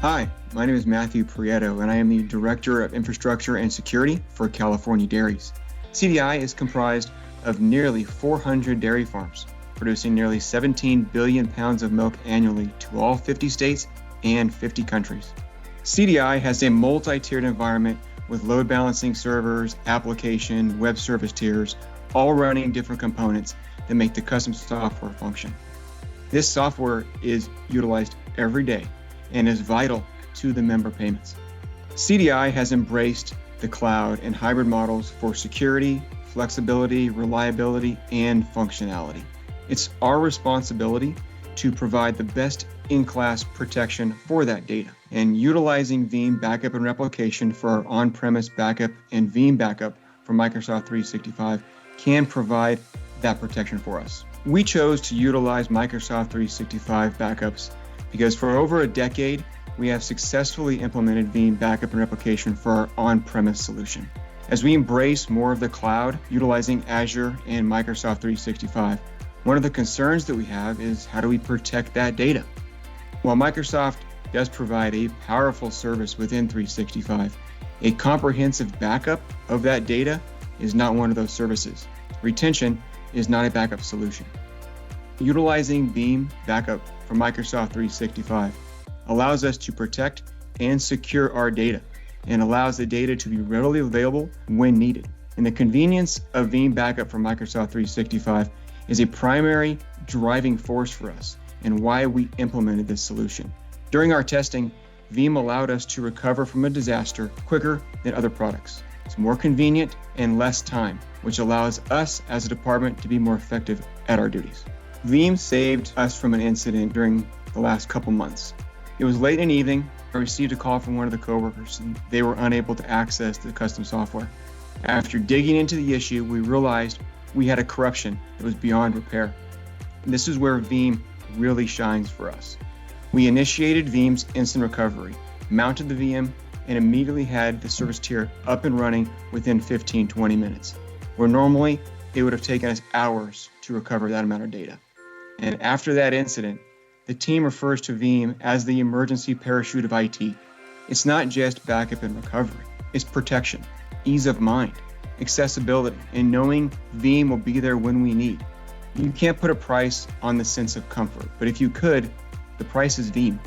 Hi, my name is Matthew Prieto, and I am the Director of Infrastructure and Security for California Dairies. CDI is comprised of nearly 400 dairy farms, producing nearly 17 billion pounds of milk annually to all 50 states and 50 countries. CDI has a multi-tiered environment with load balancing servers, application, web service tiers, all running different components that make the custom software function. This software is utilized every day and is vital to the member payments. CDI has embraced the cloud and hybrid models for security, flexibility, reliability, and functionality. It's our responsibility to provide the best in-class protection for that data. And utilizing Veeam backup and replication for our on-premise backup and Veeam backup for Microsoft 365 can provide that protection for us. We chose to utilize Microsoft 365 backups because for over a decade, we have successfully implemented Veeam backup and replication for our on-premise solution. As we embrace more of the cloud, utilizing Azure and Microsoft 365, one of the concerns that we have is how do we protect that data? While Microsoft does provide a powerful service within 365, a comprehensive backup of that data is not one of those services. Retention is not a backup solution. Utilizing Veeam backup from Microsoft 365 allows us to protect and secure our data and allows the data to be readily available when needed. And the convenience of Veeam backup from Microsoft 365 is a primary driving force for us and why we implemented this solution. During our testing, Veeam allowed us to recover from a disaster quicker than other products. It's more convenient and less time, which allows us as a department to be more effective at our duties. Veeam saved us from an incident during the last couple months. It was late in the evening. I received a call from one of the coworkers and they were unable to access the custom software. After digging into the issue, we realized we had a corruption that was beyond repair. And this is where Veeam really shines for us. We initiated Veeam's instant recovery, mounted the VM, and immediately had the service tier up and running within 15-20 minutes, where normally it would have taken us hours to recover that amount of data. And after that incident, the team refers to Veeam as the emergency parachute of IT. It's not just backup and recovery, it's protection, ease of mind, accessibility, and knowing Veeam will be there when we need. You can't put a price on the sense of comfort, but if you could, the price is Veeam.